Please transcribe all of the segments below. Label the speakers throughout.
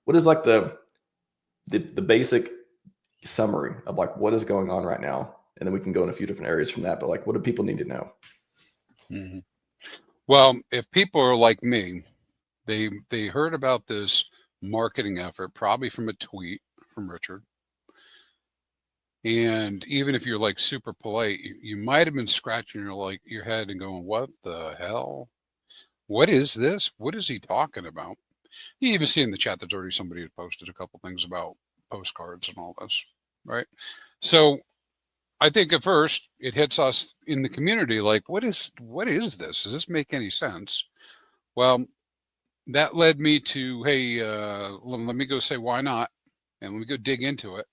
Speaker 1: what is like the basic summary of like what is going on right now, and then we can go in a few different areas from that. But like, what do people need to know?
Speaker 2: Mm-hmm. Well, if people are like me, they heard about this marketing effort probably from a tweet from Richard. And even if you're like super polite, you might have been scratching your head and going, what the hell? What is this? What is he talking about? You even see in the chat, there's already somebody who posted a couple things about postcards and all this, right? So I think at first it hits us in the community like, what is this? Does this make any sense? Well, that led me to, hey, let me go say why not, and let me go dig into it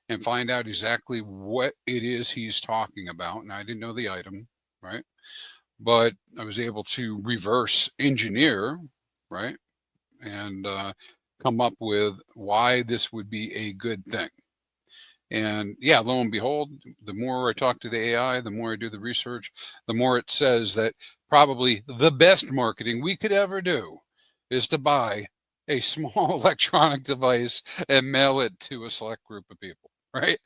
Speaker 2: and find out exactly what it is he's talking about. And I didn't know the item, right? But I was able to reverse engineer, right? And come up with why this would be a good thing. And yeah, lo and behold, the more I talk to the AI, the more I do the research, the more it says that probably the best marketing we could ever do is to buy a small electronic device and mail it to a select group of people, right?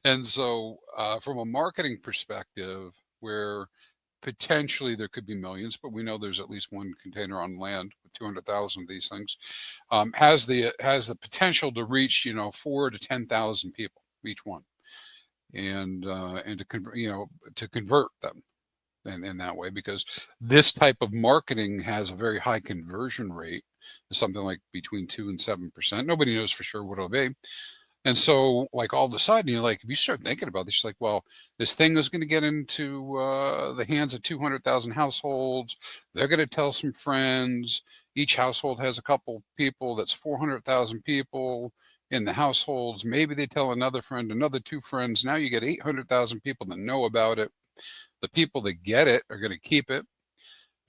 Speaker 2: And so from a marketing perspective, where potentially there could be millions, but we know there's at least one container on land with 200,000 of these things, has the potential to reach 4 to 10,000 people each one, and to convert them in that way, because this type of marketing has a very high conversion rate, something like between 2 and 7%. Nobody knows for sure what it'll be. And so, like, all of a sudden, you're like, if you start thinking about this, you're like, well, this thing is going to get into the hands of 200,000 households. They're going to tell some friends. Each household has a couple people. That's 400,000 people in the households. Maybe they tell another friend, another 2 friends. Now you get 800,000 people that know about it. The people that get it are going to keep it.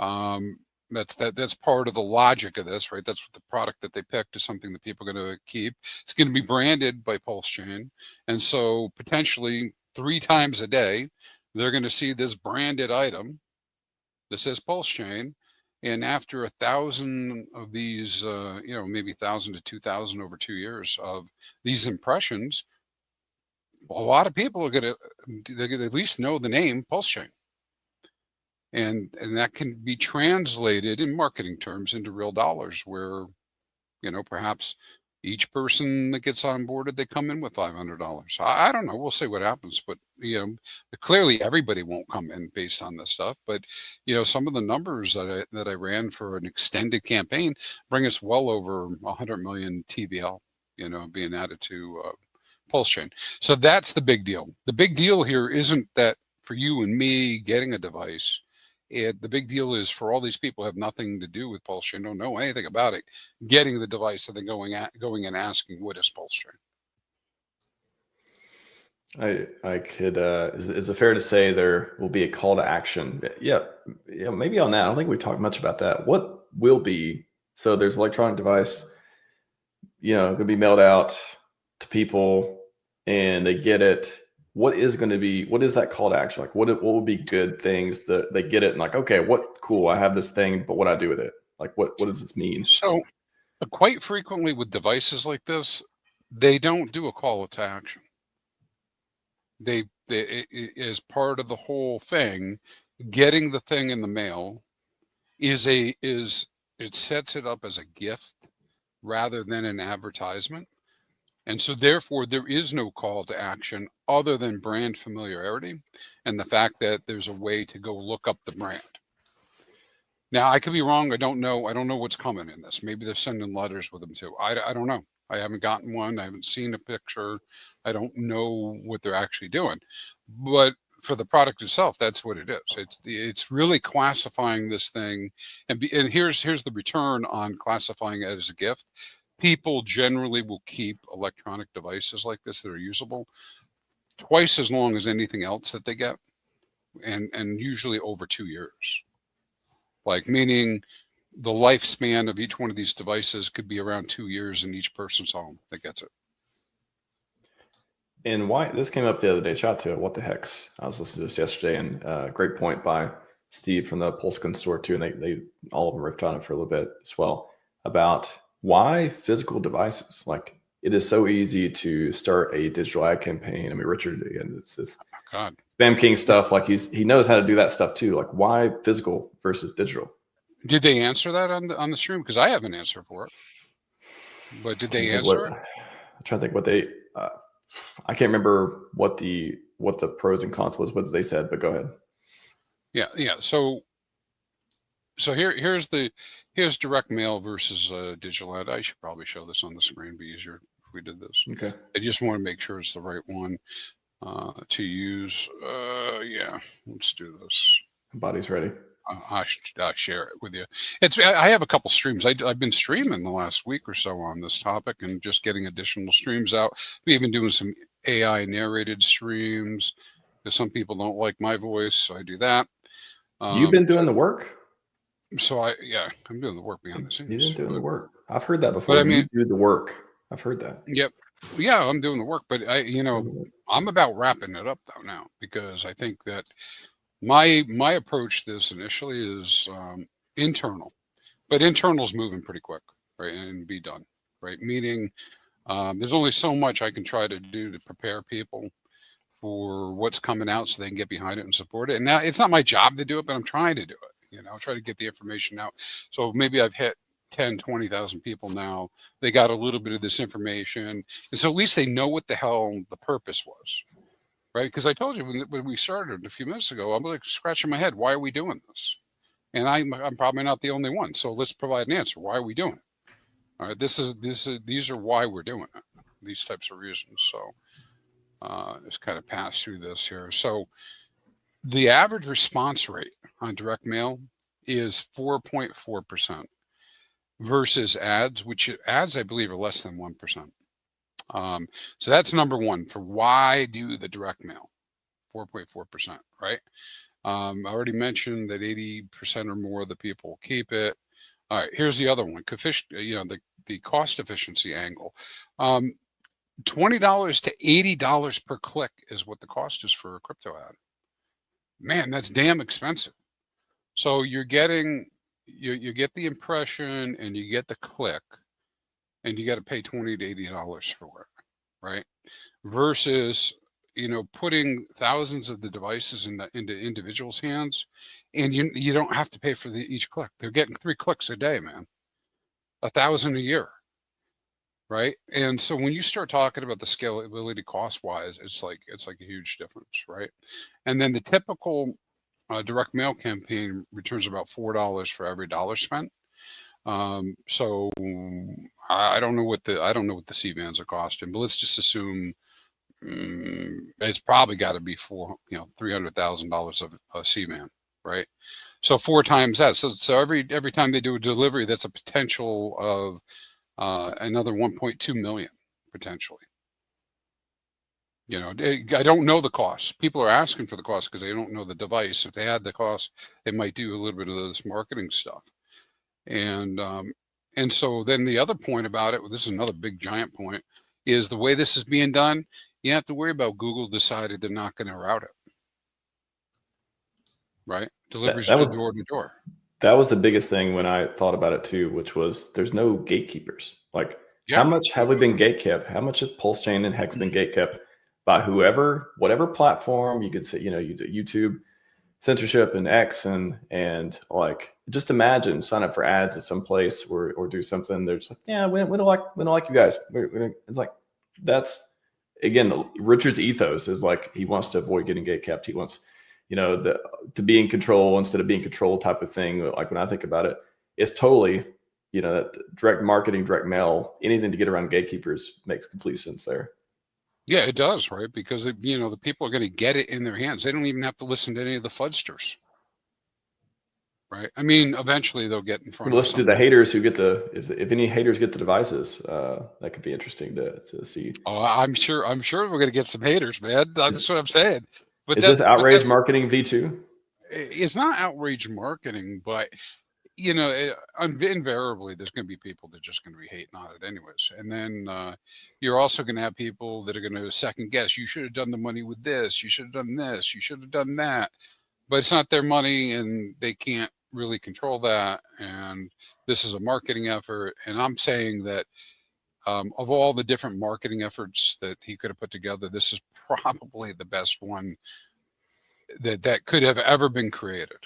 Speaker 2: That's part of the logic of this, right? That's what the product that they picked is something that people are going to keep. It's going to be branded by PulseChain. And so potentially 3 times a day, they're going to see this branded item that says PulseChain. And after 1,000 of these, maybe 1,000 to 2,000 over 2 years of these impressions, a lot of people are they're going to at least know the name PulseChain. And that can be translated in marketing terms into real dollars, where, perhaps each person that gets onboarded, they come in with $500. I don't know. We'll see what happens. But, clearly everybody won't come in based on this stuff. But, some of the numbers that I ran for an extended campaign bring us well over 100 million TVL, being added to PulseChain. So that's the big deal. The big deal here isn't that for you and me getting a device. The big deal is for all these people who have nothing to do with PulseChain, don't know anything about it, getting the device and then going and asking, what is PulseChain?
Speaker 1: I could, is it fair to say there will be a call to action? Yeah, maybe on that. I don't think we talked much about that. What will be, so there's an electronic device, going to be mailed out to people and they get it. What is that call to action? Like what would be good things that they get it and like, okay, cool, I have this thing, but what do I do with it? Like, what does this mean?
Speaker 2: So quite frequently with devices like this, they don't do a call to action. It is part of the whole thing. Getting the thing in the mail it sets it up as a gift rather than an advertisement. And so therefore there is no call to action other than brand familiarity and the fact that there's a way to go look up the brand. Now, I could be wrong. I don't know. I don't know what's coming in this. Maybe they're sending letters with them too. I don't know. I haven't gotten one. I haven't seen a picture. I don't know what they're actually doing. But for the product itself, that's what it is. It's really classifying this thing. And here's the return on classifying it as a gift. People generally will keep electronic devices like this that are usable twice as long as anything else that they get, and usually over 2 years. Like, meaning the lifespan of each one of these devices could be around 2 years in each person's home that gets it.
Speaker 1: And why this came up the other day, shout out to What the Hex. I was listening to this yesterday, and great point by Steve from the PulseChain store too. And they all of them ripped on it for a little bit as well about why physical devices? Like, it is so easy to start a digital ad campaign. I mean, Richard, again, it's this
Speaker 2: God.
Speaker 1: Spam King stuff. Like, he knows how to do that stuff too. Like, why physical versus digital?
Speaker 2: Did they answer that on the stream? Because I have an answer for it. But did they answer it?
Speaker 1: I'm trying to think what they. I can't remember what the pros and cons was. What they said, but go ahead.
Speaker 2: Yeah. So here's direct mail versus digital ad. I should probably show this on the screen. Be easier if we did this.
Speaker 1: Okay.
Speaker 2: I just want to make sure it's the right one to use. Yeah, let's do this.
Speaker 1: Body's ready.
Speaker 2: I'll share it with you. I have a couple streams. I've been streaming the last week or so on this topic and just getting additional streams out. We've been doing some AI narrated streams because some people don't like my voice, so I do that.
Speaker 1: You've been doing the work.
Speaker 2: So I'm doing the work behind the scenes.
Speaker 1: You've been doing the work. I've heard that before.
Speaker 2: But I mean,
Speaker 1: you do the work. I've heard that.
Speaker 2: Yep. Yeah, I'm doing the work, but I'm about wrapping it up though now, because I think that my approach to this initially is internal, but internal's moving pretty quick, right, and be done, right? Meaning, there's only so much I can try to do to prepare people for what's coming out so they can get behind it and support it. And now it's not my job to do it, but I'm trying to do it. Try to get the information out. So maybe I've hit 10, 20,000 people now. They got a little bit of this information, and so at least they know what the hell the purpose was. Right, because I told you when we started a few minutes ago, I'm like scratching my head. Why are we doing this? And I'm probably not the only one. So let's provide an answer. Why are we doing it? All right, these are why we're doing it. These types of reasons. So just kind of pass through this here. So the average response rate on direct mail is 4.4% versus ads, which ads I believe are less than 1%. So that's number one for why do the direct mail, 4.4%, right? I already mentioned that 80% or more of the people will keep it. All right, here's the other one, the cost efficiency angle. $20 to $80 per click is what the cost is for a crypto ad. Man, that's damn expensive. So you're getting, you get the impression and you get the click, and you got to pay $20 to $80 for it, right? Versus, putting thousands of the devices into individuals' hands, and you don't have to pay for each click. They're getting 3 clicks a day, man. 1,000 a year, right? And so when you start talking about the scalability cost-wise, it's like a huge difference, right? And then the typical direct mail campaign returns about $4 for every dollar spent. So I don't know what the C vans are costing, but let's just assume it's probably got to be $300,000 of a C van, right? So 4 times that. So every time they do a delivery, that's a potential of another 1.2 million potentially. I don't know the cost. People are asking for the cost because they don't know the device. If they had the cost, they might do a little bit of this marketing stuff. And so then the other point about it, this is another big giant point, is the way this is being done, you have to worry about Google decided they're not going to route it. Right? Deliveries door to door.
Speaker 1: That was the biggest thing when I thought about it too, which was there's no gatekeepers. Like, how much have we been gatekept? How much has PulseChain and Hex been gatekept by whatever platform you could say, YouTube, censorship and X and like, just imagine sign up for ads at some place or do something. There's like, yeah, we don't like you guys. It's like, that's again, Richard's ethos is like, he wants to avoid getting gatekept. He wants, to be in control instead of being controlled type of thing. Like, when I think about it, it's totally, that direct marketing, direct mail, anything to get around gatekeepers makes complete sense there.
Speaker 2: Yeah, it does, right? Because the people are going to get it in their hands. They don't even have to listen to any of the fudsters, right? I mean, eventually they'll get in front.
Speaker 1: Listen to the haters who get if any haters get the devices, that could be interesting to see.
Speaker 2: Oh, I'm sure we're going to get some haters, man. That's what I'm saying. But
Speaker 1: is this outrage marketing V2?
Speaker 2: It's not outrage marketing, but invariably there's going to be people that are just going to be hating on it anyways. And then you're also going to have people that are going to second guess. You should have done the money with this. You should have done this. You should have done that. But it's not their money, and they can't really control that, and this is a marketing effort. And I'm saying that of all the different marketing efforts that he could have put together, this is probably the best one that could have ever been created.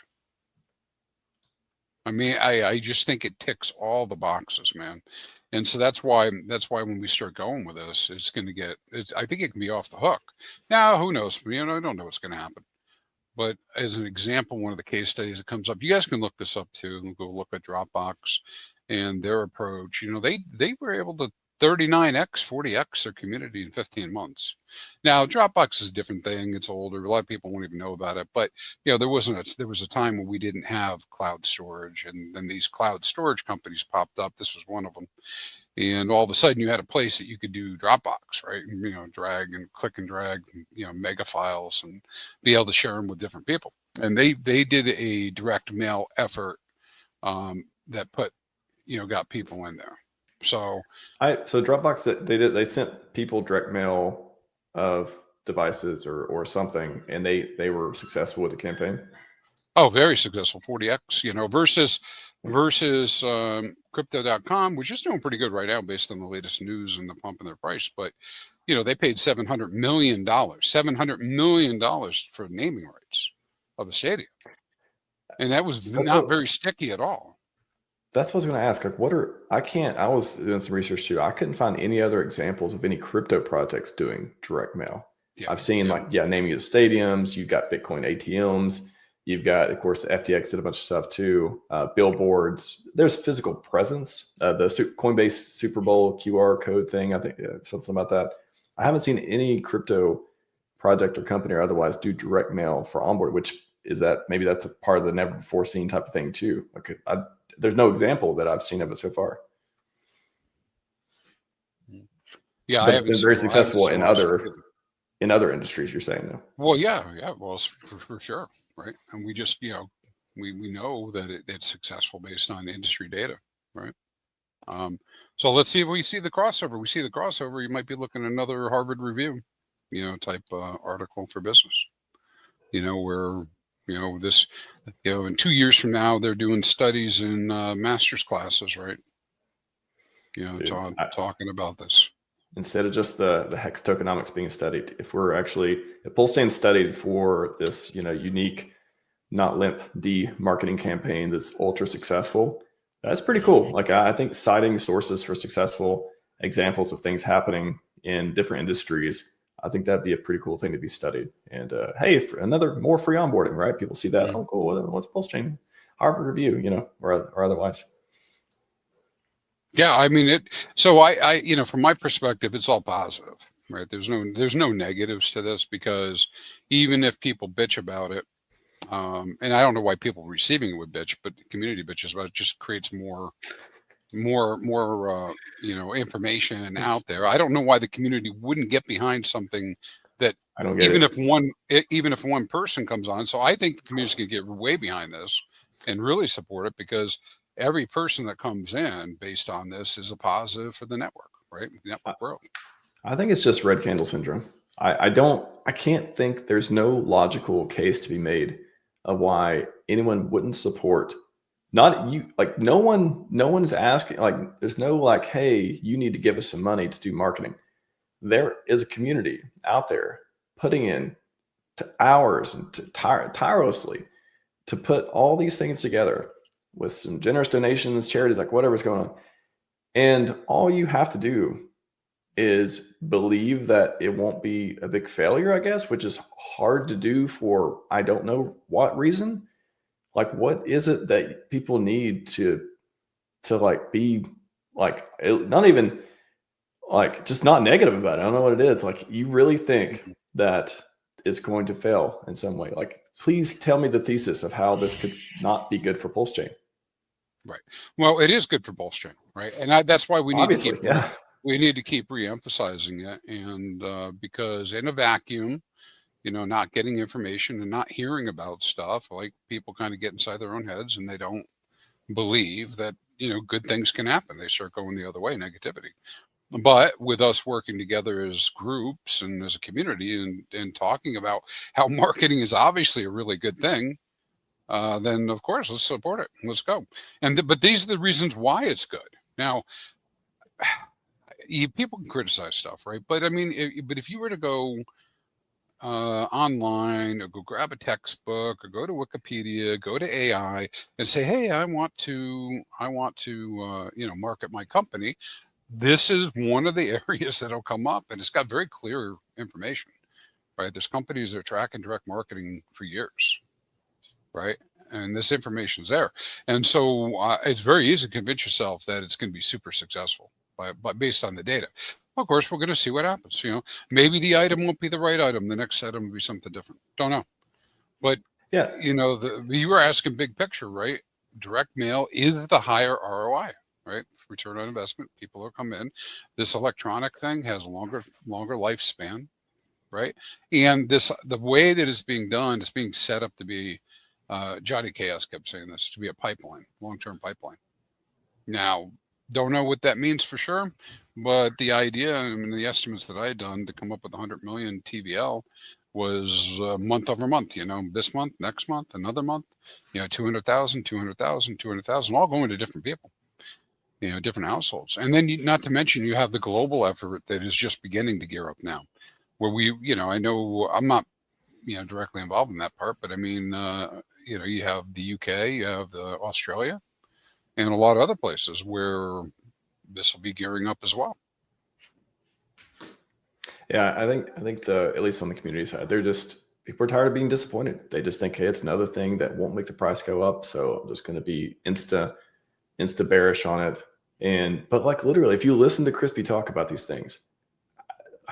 Speaker 2: I mean, I just think it ticks all the boxes, man. And so that's why when we start going with this, it's going to get, I think it can be off the hook. Now, who knows? You know, I don't know what's going to happen. But as an example, one of the case studies that comes up, you guys can look this up too. Go look at Dropbox and their approach. You know, they were able to 39x, 40x their community in 15 months. Now, Dropbox is a different thing. It's older. A lot of people won't even know about it. But, you know, there was a time when we didn't have cloud storage, and then these cloud storage companies popped up. This was one of them. And all of a sudden you had a place that you could do Dropbox, right? You know, drag and click and drag, you know, mega files, and be able to share them with different people. And they did a direct mail effort that got people in there. So
Speaker 1: Dropbox, they sent people direct mail of devices or something, and they were successful with the campaign.
Speaker 2: Oh, very successful, 40x, you know, versus crypto.com, which is doing pretty good right now based on the latest news and the pump in their price. But, you know, they paid $700 million for naming rights of a stadium. And that was not very sticky at all.
Speaker 1: That's what I was going to ask. Like, I was doing some research too. I couldn't find any other examples of any crypto projects doing direct mail. Yeah, I've seen naming of stadiums. You've got Bitcoin ATMs. You've got, of course, the FTX did a bunch of stuff too. Billboards. There's physical presence. The Coinbase Super Bowl QR code thing. I think something about that. I haven't seen any crypto project or company or otherwise do direct mail for onboard, which is maybe that's a part of the never before seen type of thing too. Okay, there's no example that I've seen of it so far.
Speaker 2: Yeah,
Speaker 1: but it's been very successful in other industries. You're saying though.
Speaker 2: Well, yeah, well, for sure, right? And we just, you know, we know that it's successful based on industry data, right? So let's see if we see the crossover. We see the crossover. You might be looking at another Harvard Review, you know, type article for business. You know, where, you know, this, you know, in 2 years from now, they're doing studies in master's classes, right? You know, talking about this.
Speaker 1: Instead of just the hex tokenomics being studied, if PulseChain studied for this, you know, unique, not limp marketing campaign that's ultra successful, that's pretty cool. Like, I think citing sources for successful examples of things happening in different industries, I think that'd be a pretty cool thing to be studied. And hey, more free onboarding, right? People see that. Mm-hmm. Oh, cool. What's PulseChain? Harvard Review, you know, or otherwise.
Speaker 2: Yeah, I mean So I, you know, from my perspective, it's all positive, right? There's no negatives to this, because even if people bitch about it, and I don't know why people receiving it would bitch, but the community bitches about it, just creates more, you know, information out there. I don't know why the community wouldn't get behind something that even if one person comes on. So I think the community can get way behind this and really support it, because every person that comes in based on this is a positive for the network, right? Network growth. I
Speaker 1: think it's just red candle syndrome. I can't think there's no logical case to be made of why anyone wouldn't support. Not you, like no one is asking, like there's no like, hey, you need to give us some money to do marketing. There is a community out there putting in hours and tirelessly to put all these things together with some generous donations, charities, like whatever's going on. And all you have to do is believe that it won't be a big failure, I guess, which is hard to do for I don't know what reason. Like, what is it that people need to like be like, not even like just not negative about it? I don't know what it is. Like, you really think that it's going to fail in some way? Like, please tell me the thesis of how this could not be good for PulseChain.
Speaker 2: Right. Well, it is good for PulseChain, right? And that's why we need to keep re-emphasizing it. And because in a vacuum, you know, not getting information and not hearing about stuff, like people kind of get inside their own heads and they don't believe that, you know, good things can happen. They start going the other way, negativity. But with us working together as groups and as a community and talking about how marketing is obviously a really good thing, then of course let's support it. Let's go. But these are the reasons why it's good. Now, people can criticize stuff, right? But I mean, if you were to go online, or go grab a textbook, or go to Wikipedia, go to AI, and say, hey, I want to market my company, this is one of the areas that'll come up, and it's got very clear information, right? There's companies that are tracking direct marketing for years, right? And this information's there. And so it's very easy to convince yourself that it's going to be super successful but based on the data. Of course, we're going to see what happens. Maybe the item won't be the right item. The next item will be something different. Don't know. But,
Speaker 1: Yeah.
Speaker 2: You were asking big picture, right? Direct mail is the higher ROI, right? Return on investment. People will come in. This electronic thing has a longer lifespan, right? And the way that it's being done is being set up to be, Johnny Chaos kept saying this, to be a pipeline, long-term pipeline. Now, don't know what that means for sure, but the idea, I mean, the estimates that I had done to come up with 100 million TVL was month over month, this month, next month, another month, 200,000, 200,000, 200,000, all going to different people, different households. And then not to mention you have the global effort that is just beginning to gear up now, where I know I'm not, directly involved in that part, but I mean, you have the UK, you have Australia, and a lot of other places where this will be gearing up as well.
Speaker 1: Yeah, I think at least on the community side, people are tired of being disappointed. They just think, hey, it's another thing that won't make the price go up, so I'm just going to be insta bearish on it. But like literally, if you listen to Crispy talk about these things,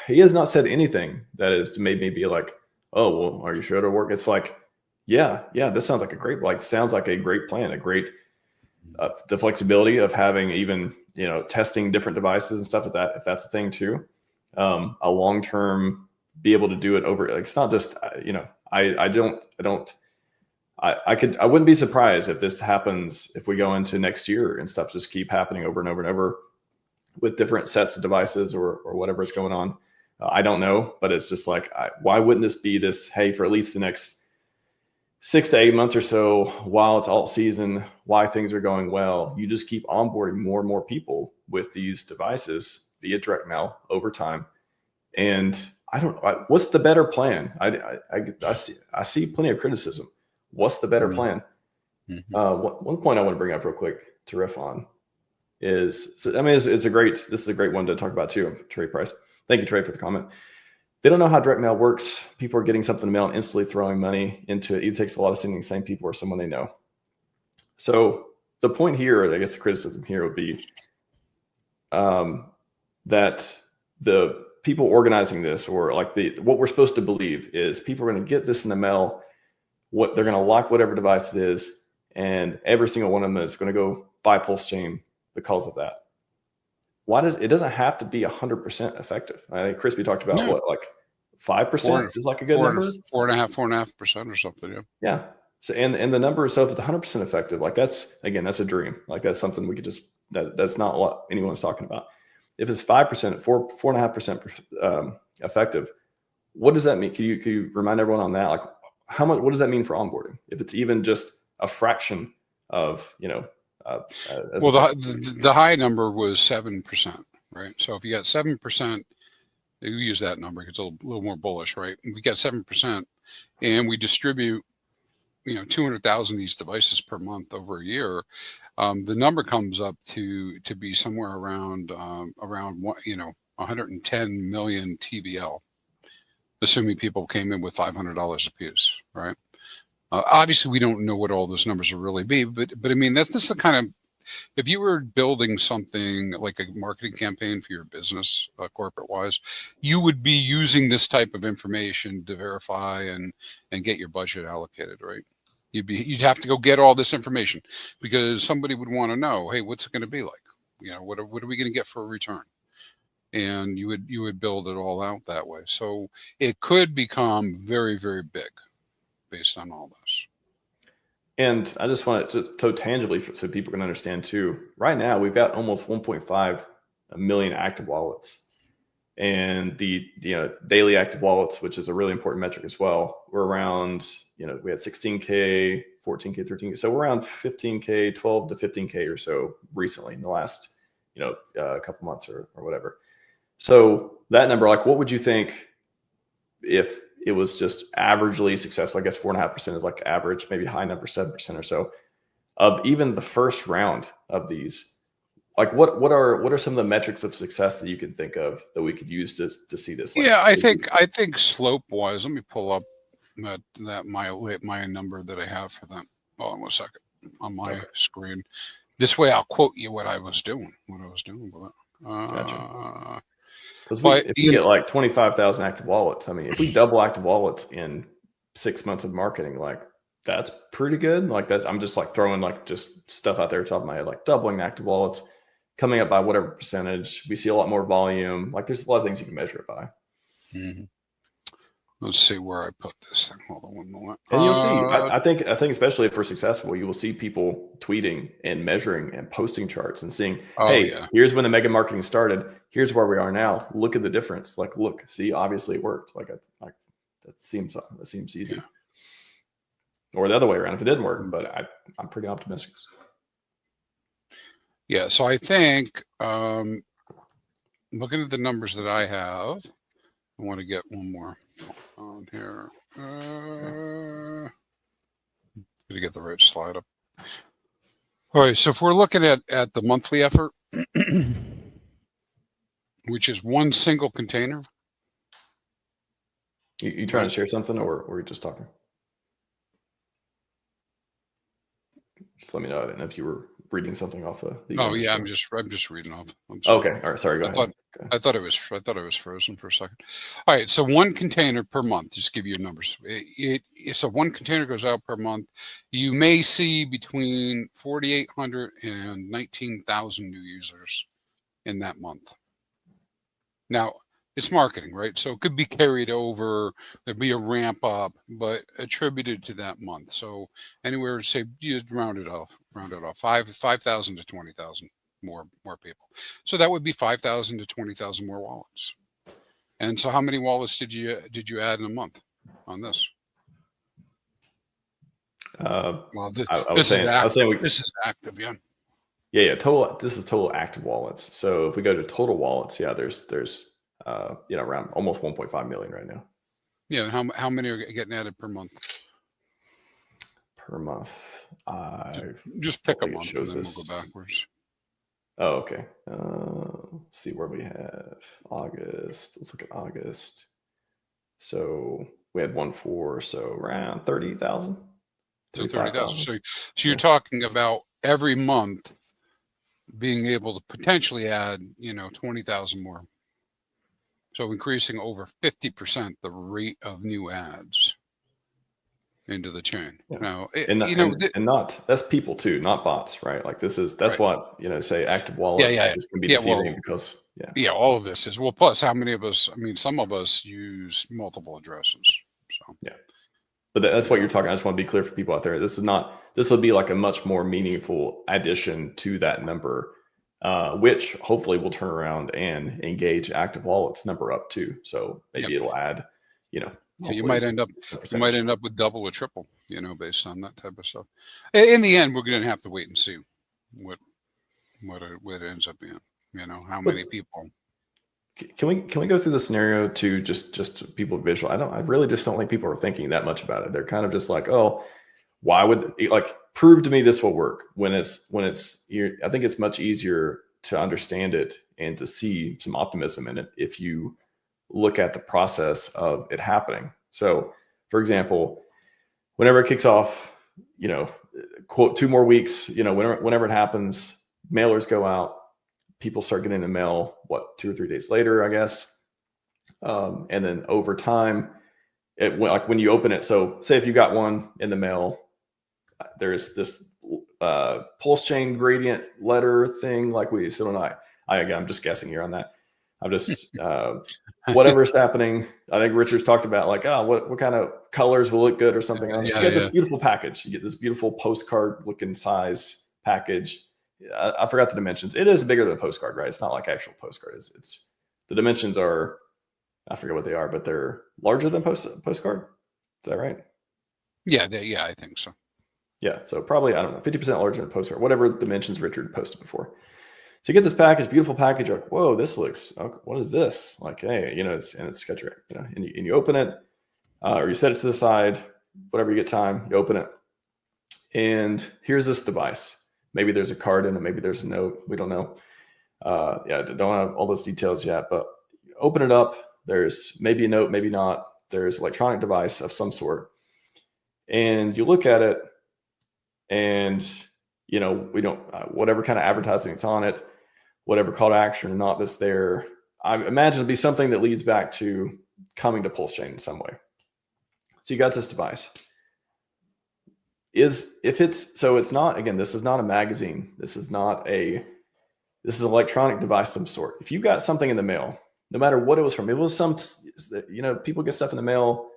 Speaker 1: he has not said anything that is made me be like, oh, well, are you sure it'll work? It's like, yeah, this sounds like a great plan, a great the flexibility of having even testing different devices and stuff, if that's a thing too, a long-term be able to do it over, like, it's not just I wouldn't be surprised if this happens, if we go into next year and stuff just keep happening over and over and over with different sets of devices or whatever is going on. I don't know, but it's just like, why wouldn't this be this, hey, for at least the next 6 to 8 months or so, while it's alt season, why things are going well, you just keep onboarding more and more people with these devices via direct mail over time. And what's the better plan? I see plenty of criticism. What's the better plan?
Speaker 2: Mm-hmm.
Speaker 1: One point I want to bring up real quick to riff on is, this is a great one to talk about too, Trey Price. Thank you, Trey, for the comment. They don't know how direct mail works. People are getting something in the mail and instantly throwing money into it. It takes a lot of sending the same people or someone they know. So the point here, I guess the criticism here would be that the people organizing this, or like what we're supposed to believe is people are going to get this in the mail, they're going to lock whatever device it is, and every single one of them is going to go buy PulseChain because of that. It doesn't have to be 100% effective. I think Crispy talked about what, like 5% is like a good number,
Speaker 2: 4.5% or something.
Speaker 1: Yeah. So and the number, so if it's 100% effective, like that's a dream. Like that's something we could that's not what anyone's talking about. If it's 5%, 4.5% effective, what does that mean? Can you remind everyone on that? Like what does that mean for onboarding? If it's even just a fraction of,
Speaker 2: the high number was 7%, right? So if you got 7%, you use that number, it's a little more bullish, right? If we got 7% and we distribute, 200,000 of these devices per month over a year, the number comes up to be somewhere around 110 million TVL, assuming people came in with $500 a piece, right? Obviously, we don't know what all those numbers will really be, but I mean, that's the kind of, if you were building something like a marketing campaign for your business, corporate wise, you would be using this type of information to verify and get your budget allocated, right? You'd have to go get all this information because somebody would want to know, hey, what's it going to be like? What are we going to get for a return? And you would build it all out that way. So it could become very, very big based on all this.
Speaker 1: And I just want it so tangibly so people can understand too. Right now, we've got almost 1.5 million active wallets, and the daily active wallets, which is a really important metric as well. We're around, we had 16K 14K, 13K. So we're around 15K, 12 to 15K or so recently in the last, couple months or whatever. So that number, like, what would you think if it was just averagely successful? I guess 4.5% is like average, maybe high number, 7% or so of even the first round of these. Like, what are some of the metrics of success that you can think of that we could use to see this? Like,
Speaker 2: yeah, I think slope wise, let me pull up my number that I have for that. Hold on 1 second on my screen. This way I'll quote you what I was doing with it.
Speaker 1: Gotcha. Because if we get like 25,000 active wallets, I mean, if we double active wallets in 6 months of marketing, like, that's pretty good. Like, I'm just like throwing like just stuff out there top of my head, like doubling active wallets, coming up by whatever percentage. We see a lot more volume. Like, there's a lot of things you can measure it by.
Speaker 2: Mm-hmm. Let's see where I put this thing. Hold on 1 moment.
Speaker 1: And you'll see, I think especially if we're successful, you will see people tweeting and measuring and posting charts and seeing, here's when the mega marketing started. Here's where we are now. Look at the difference. Like, look, see, obviously it worked. Like that seems easy. Yeah. Or the other way around if it didn't work, but I'm pretty optimistic.
Speaker 2: Yeah, so I think looking at the numbers that I have, I want to get one more on here. Gonna get the right slide up. All right, so if we're looking at the monthly effort, which is one single container.
Speaker 1: You trying to share something, or are you just talking? Just let me know. I didn't know if you were reading something off the.
Speaker 2: Oh yeah, I'm just reading off.
Speaker 1: Okay, all right. Sorry, go ahead.
Speaker 2: I thought it was frozen for a second. All right, so one container per month. Just give you numbers. So one container goes out per month. You may see between 4,800 and 19,000 new users in that month. Now, it's marketing, right? So it could be carried over. There'd be a ramp up, but attributed to that month. So anywhere, say, you round it off, 5,000 to 20,000 more people. So that would be 5,000 to 20,000 more wallets. And so, how many wallets did you add in a month on this? Well, this is active, yeah.
Speaker 1: Yeah. This is total active wallets. So if we go to total wallets, there's around almost 1.5 million right now.
Speaker 2: Yeah. How many are getting added per month?
Speaker 1: Per month,
Speaker 2: just pick a month and then we'll go backwards.
Speaker 1: Oh, okay. Let's see where we have August. Let's look at August. So we had 1.4, so around 30,000.
Speaker 2: So 30,000. So you're talking about every month being able to potentially add, 20,000 more. So increasing over 50% the rate of new ads into the chain. Yeah. Now,
Speaker 1: that's people too, not bots, right? Like that's right. What, say active wallets is going to be deceiving because
Speaker 2: all of this is, plus how many of us, some of us use multiple addresses. So
Speaker 1: yeah. But that's what you're talking. I just want to be clear for people out there. This will be like a much more meaningful addition to that number, which hopefully will turn around and engage active wallets number up too. So maybe it'll add,
Speaker 2: you might end up with double or triple, based on that type of stuff. In the end, we're going to have to wait and see what it ends up being. How many people.
Speaker 1: Can we go through the scenario to just people visual? I really just don't think people are thinking that much about it. They're kind of just like, oh, why would prove to me this will work when it's I think it's much easier to understand it and to see some optimism in it if you look at the process of it happening. So for example, whenever it kicks off, quote 2 more weeks, whenever it happens, mailers go out, people start getting the mail, 2 or 3 days later, I guess. And then over time, when you open it, so say if you got one in the mail, there's this PulseChain gradient letter thing, like we still don't. I'm just guessing here on that. I'm just whatever's happening. I think Richard's talked about what kind of colors will look good or something. You get this beautiful package. You get this beautiful postcard looking size package. I forgot the dimensions. It is bigger than a postcard, right? It's not like actual postcard. It's the dimensions are, I forget what they are, but they're larger than postcard. Is that right?
Speaker 2: Yeah, I think so.
Speaker 1: Yeah, so probably, I don't know, 50% larger than a postcard, whatever dimensions Richard posted before. So you get this package, beautiful package. You're like, whoa, this looks, what is this? Like, hey, it's got your, and you open it, or you set it to the side, whatever you get time, you open it. And here's this device. Maybe there's a card in it. Maybe there's a note. We don't know. Yeah, don't have all those details yet, but open it up. There's maybe a note, maybe not. There's an electronic device of some sort. And you look at it and, we don't, whatever kind of advertising it's on it, whatever call to action or not that's there, I imagine it'd be something that leads back to coming to PulseChain in some way. So you got this device. It's not, again, this is not a magazine. This is an electronic device of some sort. If you got something in the mail, no matter what it was from, it was some, people get stuff in the mail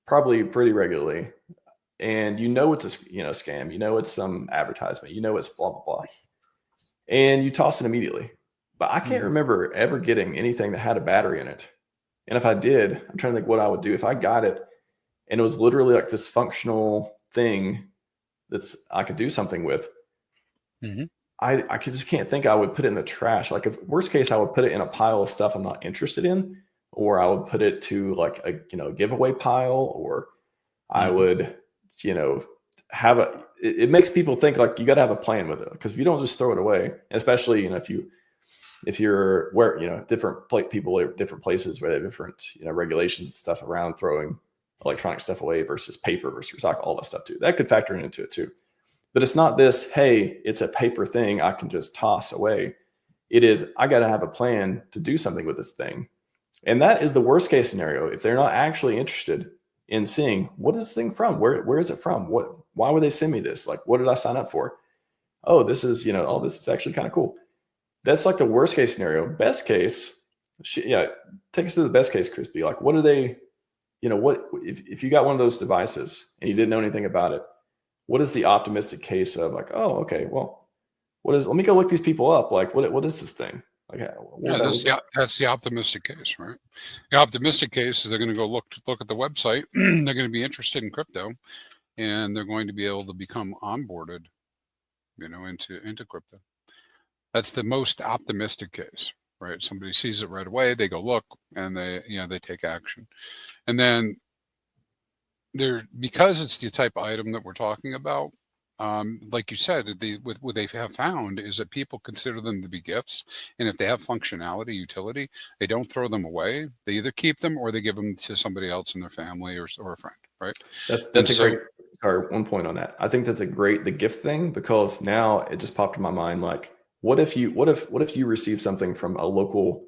Speaker 1: probably pretty regularly, and it's a scam, it's some advertisement, it's blah, blah, blah. And you toss it immediately. But I can't remember ever getting anything that had a battery in it. And if I did, I'm trying to think what I would do if I got it and it was literally like this functional thing I could do something with. I just can't think I would put it in the trash. Like, if worst case, I would put it in a pile of stuff I'm not interested in, or I would put it to like a giveaway pile, or I would have it makes people think like you got to have a plan with it, because if you don't just throw it away, especially if you're where different people at different places where they have different regulations and stuff around throwing electronic stuff away versus paper versus recycle, all that stuff too, that could factor into it too. But it's not this, hey, it's a paper thing I can just toss away. It is, I got to have a plan to do something with this thing. And that is the worst case scenario. If they're not actually interested in seeing, what is this thing from? Where is it from? Why would they send me this? Like, what did I sign up for? Oh, this is, this is actually kind of cool. That's like the worst case scenario. Best case, take us to the best case, Crispy. Like, what are they, if you got one of those devices and you didn't know anything about it, what is the optimistic case of like, oh, okay, well, let me go look these people up. Like, what is this thing? Like,
Speaker 2: that's the optimistic case, right? The optimistic case is they're going to go look at the website. They're going to be interested in crypto, and they're going to be able to become onboarded, into crypto. That's the most optimistic case, right? Somebody sees it right away, they go look, and they take action. And then because it's the type of item that we're talking about, like you said, what they have found is that people consider them to be gifts, and if they have functionality, utility, they don't throw them away. They either keep them or they give them to somebody else in their family or a friend, right?
Speaker 1: That's a great. Sorry, one point on that. I think that's the gift thing, because now it just popped in my mind. Like, what if you receive something from a local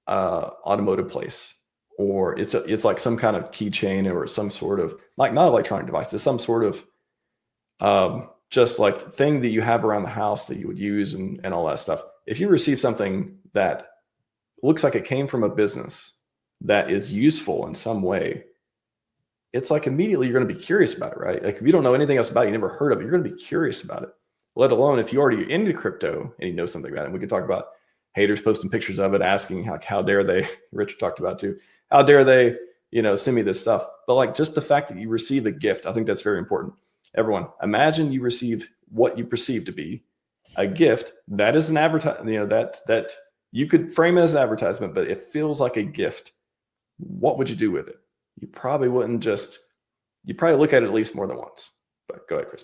Speaker 1: automotive place, or it's like some kind of keychain or some sort of, like, not electronic device, it's some sort of just like thing that you have around the house that you would use and all that stuff. If you receive something that looks like it came from a business that is useful in some way, it's like immediately you're going to be curious about it, right? Like, if you don't know anything else about it, you never heard of it, you're going to be curious about it. Let alone if you already into crypto and you know something about it. And we could talk about haters posting pictures of it, asking how dare they, Richard talked about too, how dare they, send me this stuff. But like, just the fact that you receive a gift, I think that's very important. Everyone, imagine you receive what you perceive to be a gift. That is an advertisement, that you could frame it as an advertisement, but it feels like a gift. What would you do with it? You probably wouldn't you probably look at it at least more than once. But go ahead, Chris.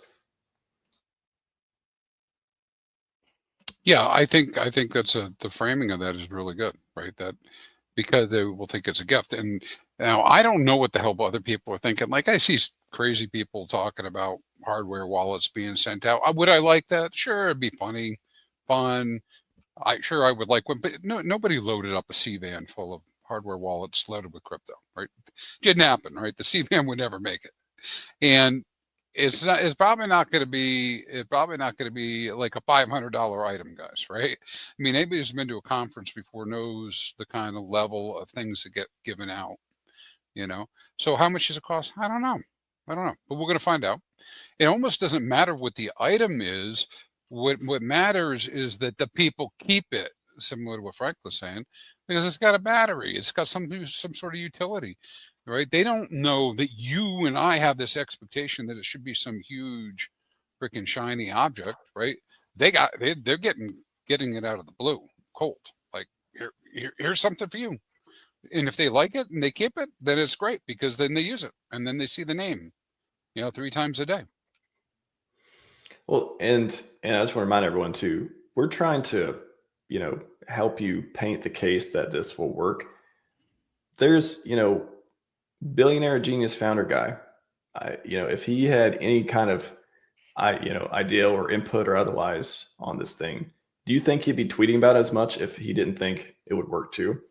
Speaker 2: Yeah, I think that's the framing of that is really good, right? That because they will think it's a gift. And now I don't know what the hell other people are thinking. Like, I see crazy people talking about hardware wallets being sent out. Would I like that? Sure, it'd be funny, fun. I would like one, but nobody loaded up a C-van full of hardware wallets loaded with crypto, right? Didn't happen, right? The C-van would never make it. And it's probably not going to be like a $500 item, guys, right? I mean, anybody who's been to a conference before knows the kind of level of things that get given out, So how much does it cost? I don't know, but we're going to find out. It almost doesn't matter what the item is. What matters is that the people keep it, similar to what Frank was saying, because it's got a battery, it's got some sort of utility. right? They don't know that you and I have this expectation that it should be some huge, freaking shiny object, right? They're getting it out of the blue, cold. Like here's something for you, and if they like it and they keep it, then it's great because then they use it and then they see the name, 3 times a day.
Speaker 1: Well, and I just want to remind everyone too, we're trying to, help you paint the case that this will work. There's, billionaire genius founder guy. If he had any kind of, ideal or input or otherwise on this thing, do you think he'd be tweeting about it as much if he didn't think it would work too?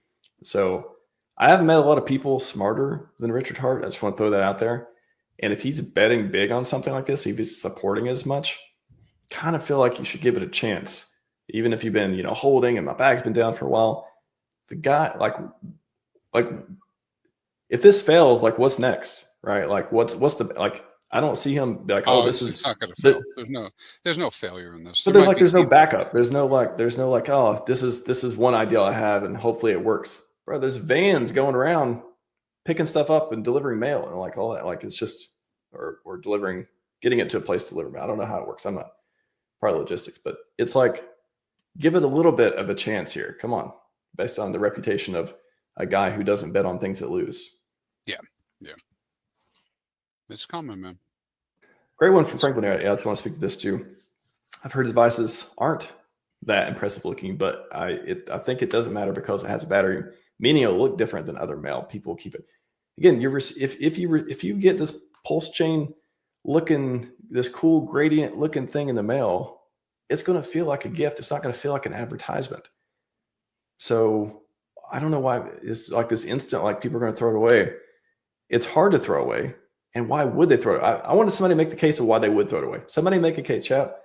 Speaker 1: So I haven't met a lot of people smarter than Richard Hart. I just want to throw that out there. And if he's betting big on something like this, if he's supporting as much, kind of feel like you should give it a chance. Even if you've been, holding and my bag's been down for a while. The guy, like if this fails, like what's next? Right? Like what's the like I don't see him be like, this is
Speaker 2: it's not gonna fail. There's no failure in this.
Speaker 1: But there's no backup. There's no like, this is one ideal I have and hopefully it works. Bro, there's vans going around picking stuff up and delivering mail and like all that. Like it's just or delivering, getting it to a place to deliver. I don't know how it works. I'm not part of logistics, but it's like, give it a little bit of a chance here. Come on. Based on the reputation of a guy who doesn't bet on things that lose.
Speaker 2: Yeah. It's common, man.
Speaker 1: Great one from Franklin. I just want to speak to this too. I've heard devices aren't that impressive looking, but I think it doesn't matter because it has a battery, meaning it'll look different than other mail. People keep it. Again, if you get this PulseChain looking, this cool gradient looking thing in the mail, it's going to feel like a gift. It's not going to feel like an advertisement. So I don't know why it's like this instant, like people are going to throw it away. It's hard to throw away. And why would they throw it? I wanted somebody to make the case of why they would throw it away. Somebody make a case, chat.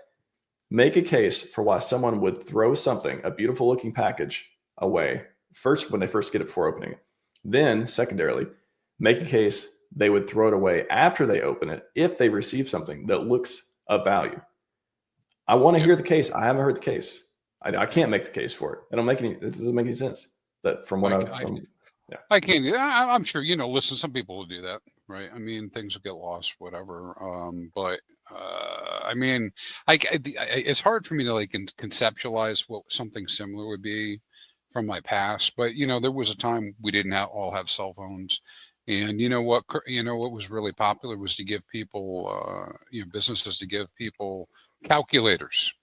Speaker 1: Make a case for why someone would throw something, a beautiful looking package, away. First, when they first get it before opening it. Then, secondarily, make a case they would throw it away after they open it if they receive something that looks of value. I want to hear the case. I haven't heard the case. I can't make the case for it. It doesn't make any sense. That from what
Speaker 2: I can't. I'm sure, listen, some people will do that, right? I mean, things will get lost, whatever. But I mean, it's hard for me to like conceptualize what something similar would be from my past. But there was a time we didn't all have cell phones, and what was really popular was to give people, businesses to give people calculators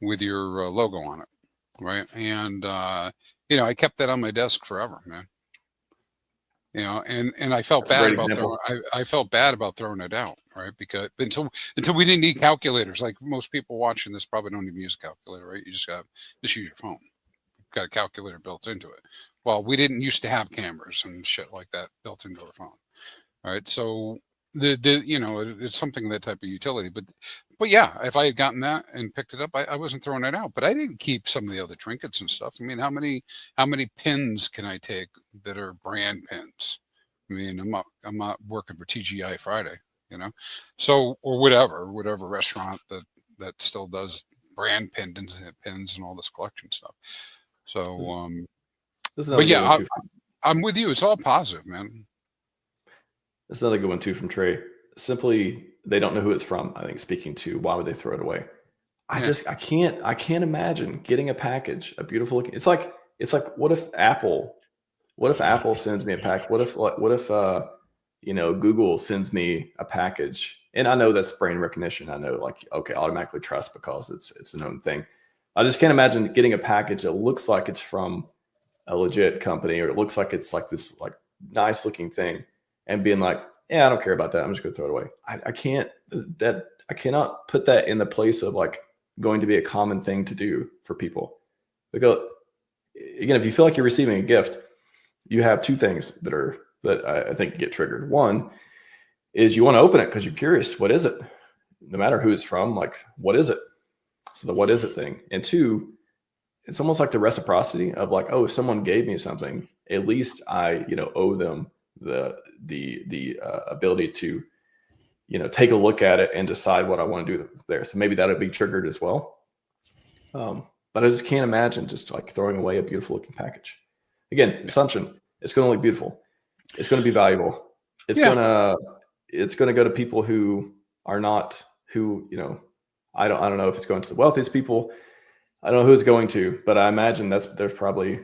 Speaker 2: with your logo on it, right? And I kept that on my desk forever, man. And I felt bad about I felt bad about throwing it out, right? Because until we didn't need calculators, like most people watching this probably don't even use a calculator, right? You just use your phone. You've got a calculator built into it. Well, we didn't used to have cameras and shit like that built into our phone. All right. So it's something of that type of utility, but yeah, if I had gotten that and picked it up, I wasn't throwing it out, but I didn't keep some of the other trinkets and stuff. I mean, how many pins can I take that are brand pins? I mean, I'm not working for TGI Friday, so, or whatever restaurant that still does brand pins and all this collection stuff. So, but yeah, I'm with you. It's all positive, man.
Speaker 1: That's another good one too from Trey. Simply, they don't know who it's from. I think speaking to why would they throw it away? I can't imagine getting a package, a beautiful looking. It's like what if Apple sends me a pack? What if Google sends me a package? And I know that's brain recognition. I know automatically trust because it's a known thing. I just can't imagine getting a package that looks like it's from a legit company or it looks like it's like this like nice looking thing. And being like, yeah, I don't care about that. I'm just going to throw it away. I cannot put that in the place of like going to be a common thing to do for people. Because again, if you feel like you're receiving a gift, you have two things that I think get triggered. One is you want to open it because you're curious. What is it? No matter who it's from, like, what is it? So the what is it thing. And two, it's almost like the reciprocity of like, oh, if someone gave me something, at least I, owe them the ability to take a look at it and decide what I want to do there. So maybe that'll be triggered as well. But I just can't imagine just like throwing away a beautiful looking package. Again, assumption, it's going to look beautiful. It's going to be valuable. It's
Speaker 2: Yeah.
Speaker 1: going to go to people who are not, who, I don't know if it's going to the wealthiest people. I don't know who it's going to, but I imagine that's probably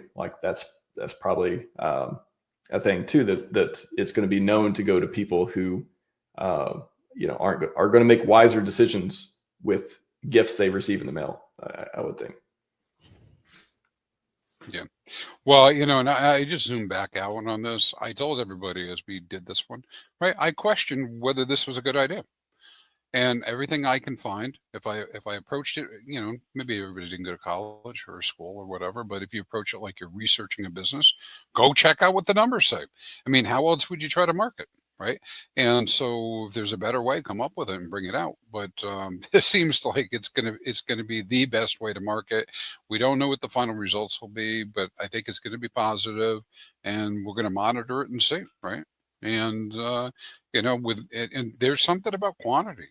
Speaker 1: a thing too, that it's going to be known to go to people who are going to make wiser decisions with gifts they receive in the mail. I would think.
Speaker 2: Yeah. Well, and I just zoomed back out on this. I told everybody as we did this one, right? I questioned whether this was a good idea. And everything I can find, if I approached it, maybe everybody didn't go to college or school or whatever, but if you approach it like you're researching a business, go check out what the numbers say. I mean, how else would you try to market, right? And so if there's a better way, come up with it and bring it out. But this seems like it's gonna be the best way to market. We don't know what the final results will be, but I think it's gonna be positive, and we're gonna monitor it and see, right? And with it, and there's something about quantity,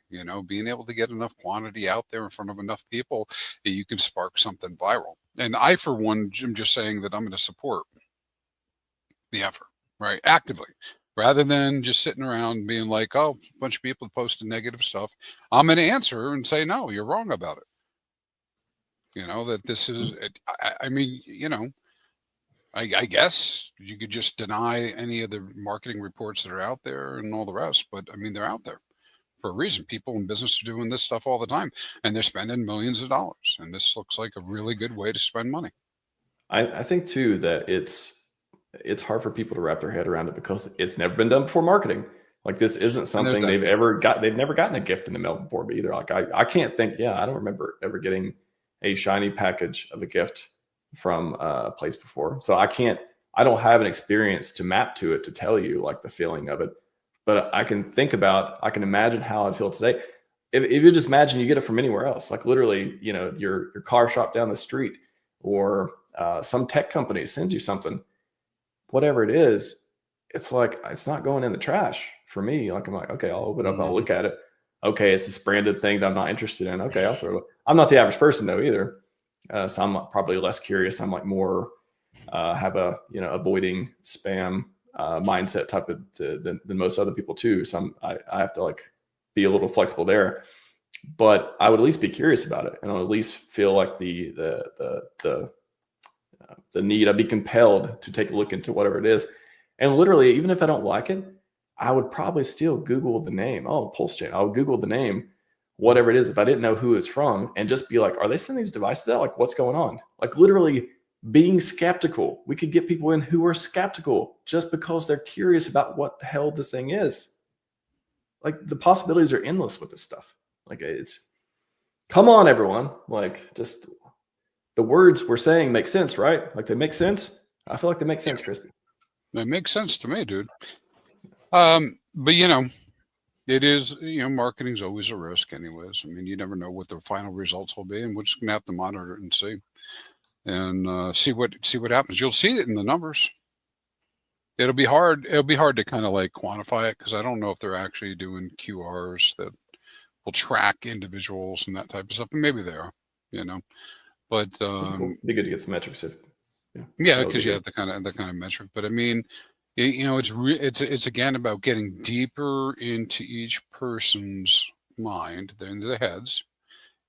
Speaker 2: being able to get enough quantity out there in front of enough people that you can spark something viral. And I, for one, am just saying that I'm going to support the effort, right? Actively, rather than just sitting around being like, oh, a bunch of people posting negative stuff. I'm going to answer and say, no, you're wrong about it. That this is, I mean, I guess you could just deny any of the marketing reports that are out there and all the rest, but I mean, they're out there for a reason. People in business are doing this stuff all the time, and they're spending millions of dollars. And this looks like a really good way to spend money.
Speaker 1: I think too that it's hard for people to wrap their head around it because it's never been done before marketing. Like this isn't something they've never gotten a gift in the mail before either. Like I can't think, I don't remember ever getting a shiny package of a gift from a place before. So I don't have an experience to map to it to tell you like the feeling of it, but I can imagine how I'd feel today. If you just imagine you get it from anywhere else, like literally, your car shop down the street, or some tech company sends you something, whatever it is, it's like, it's not going in the trash for me. Like, I'm like, okay, I'll open it up, I'll look at it. Okay, it's this branded thing that I'm not interested in. Okay, I'll throw it. I'm not the average person though either. So I'm probably less curious. I'm like more have a avoiding spam mindset type of than most other people too. So I have to like be a little flexible there. But I would at least be curious about it, and I'll at least feel like the need. I'd be compelled to take a look into whatever it is. And literally, even if I don't like it, I would probably still Google the name. Oh, PulseChain. I would Google the name, whatever it is, if I didn't know who it's from, and just be like, are they sending these devices out? Like, what's going on? Like literally being skeptical. We could get people in who are skeptical just because they're curious about what the hell this thing is. Like the possibilities are endless with this stuff. Like come on, everyone. Like just the words we're saying make sense, right? Like they make sense. I feel like they make sense, Crispy.
Speaker 2: They make sense to me, dude. But it is, marketing's always a risk anyways. I mean, you never know what the final results will be, and we're just going to have to monitor it and see. And see what happens. You'll see it in the numbers. It'll be hard to kind of like quantify it, because I don't know if they're actually doing QRs that will track individuals and that type of stuff. And maybe they are, but
Speaker 1: it'd be good to get some metrics.
Speaker 2: Because you have the kind of metric. But I mean, it's again about getting deeper into each person's mind, into their heads,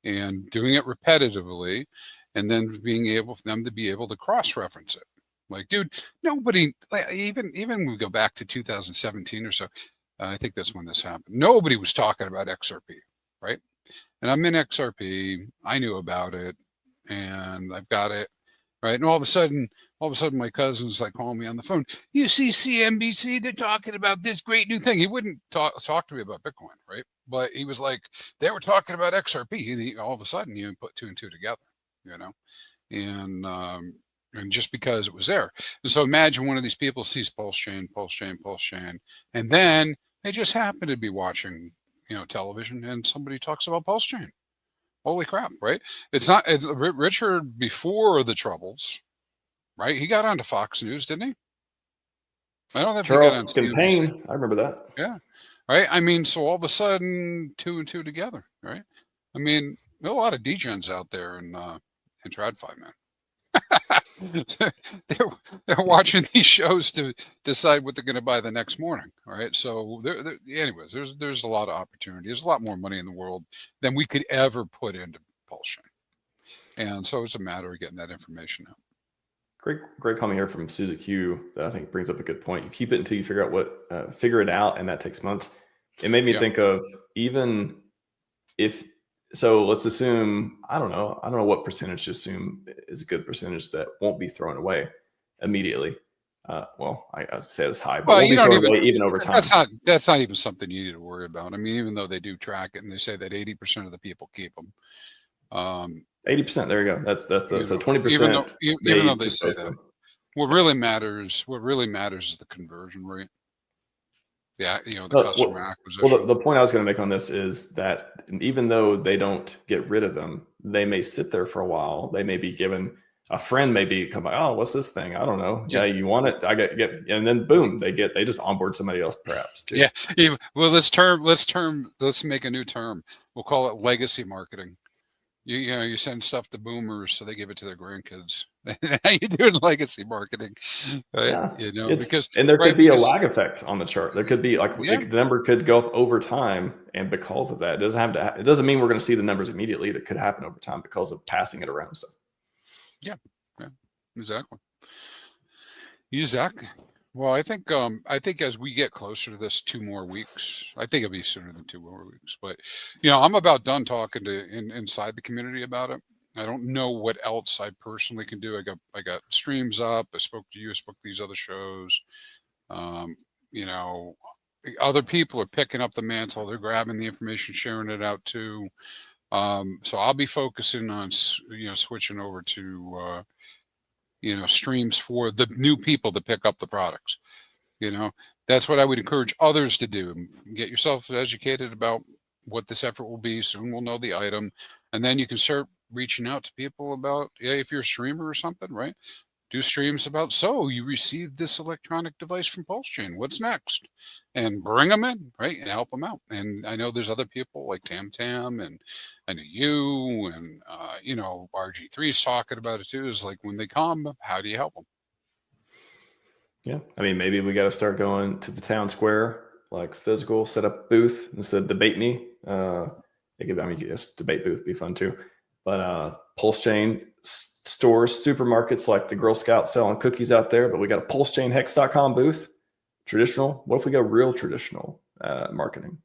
Speaker 2: and doing it repetitively, and then being able for them to be able to cross-reference it. Like, dude, nobody, even when we go back to 2017 or so, I think that's when this happened. Nobody was talking about XRP, right? And I'm in XRP. I knew about it, and I've got it, right? And all of a sudden, my cousin's like calling me on the phone. You see CNBC? They're talking about this great new thing. He wouldn't talk to me about Bitcoin, right? But he was like, they were talking about XRP. And all of a sudden, you put two and two together, and just because it was there. And so imagine one of these people sees PulseChain, and then they just happen to be watching, television, and somebody talks about PulseChain. Holy crap, right? It's Richard before the troubles, right? He got onto Fox News, didn't he? I don't think
Speaker 1: Charles campaign. I remember that.
Speaker 2: Yeah. Right. I mean, so all of a sudden, two and two together, right? I mean, there are a lot of degens out there in TradFi, man. they're watching these shows to decide what they're going to buy the next morning. All right. So anyways, there's a lot of opportunity. There's a lot more money in the world than we could ever put into PulseChain. And so it's a matter of getting that information out.
Speaker 1: Great comment here from Suzy Q that I think brings up a good point. You keep it until you figure out figure it out, and that takes months. It made me think of, even if, so let's assume, I don't know what percentage to assume is a good percentage that won't be thrown away immediately. Well, I say it's high, but won't be thrown away even over time.
Speaker 2: That's not even something you need to worry about. I mean, even though they do track it and they say that 80% of the people keep them.
Speaker 1: 80%. There you go. That's so 20%.
Speaker 2: Even though they say that, what really matters is the conversion rate. Yeah, the customer acquisition.
Speaker 1: Well, the point I was going to make on this is that even though they don't get rid of them, they may sit there for a while. They may be given, a friend may be come by, oh, what's this thing? I don't know. Yeah, you want it? I get, and then boom, they just onboard somebody else perhaps too.
Speaker 2: Yeah. Well, let's make a new term. We'll call it legacy marketing. You send stuff to boomers so they give it to their grandkids. How you doing legacy marketing? Right?
Speaker 1: Yeah, there could be a lag effect on the chart. There could be the number could go up over time, and because of that, it doesn't mean we're going to see the numbers immediately. It could happen over time because of passing it around stuff.
Speaker 2: Yeah, exactly. Well, I think as we get closer to this 2 more weeks, I think it'll be sooner than 2 more weeks, but I'm about done talking to inside the community about it. I don't know what else I personally can do. I got streams up. I spoke to you. I spoke to these other shows. Other people are picking up the mantle. They're grabbing the information, sharing it out too. So I'll be focusing on switching over to streams for the new people to pick up the products. That's what I would encourage others to do. Get yourself educated about what this effort will be. Soon we'll know the item, and then you can start reaching out to people about, if you're a streamer or something, right? Do streams about, so you received this electronic device from PulseChain. What's next? And bring them in, right? And help them out. And I know there's other people like Tam and I know you and, RG3's talking about it too. Is like, when they come, how do you help them?
Speaker 1: Yeah. I mean, maybe we got to start going to the town square, like physical, set up booth instead of debate me. Yes, debate booth be fun too. But PulseChain stores, supermarkets like the Girl Scouts selling cookies out there, but we got a PulseChainHex.com booth. Traditional. What if we go real traditional marketing?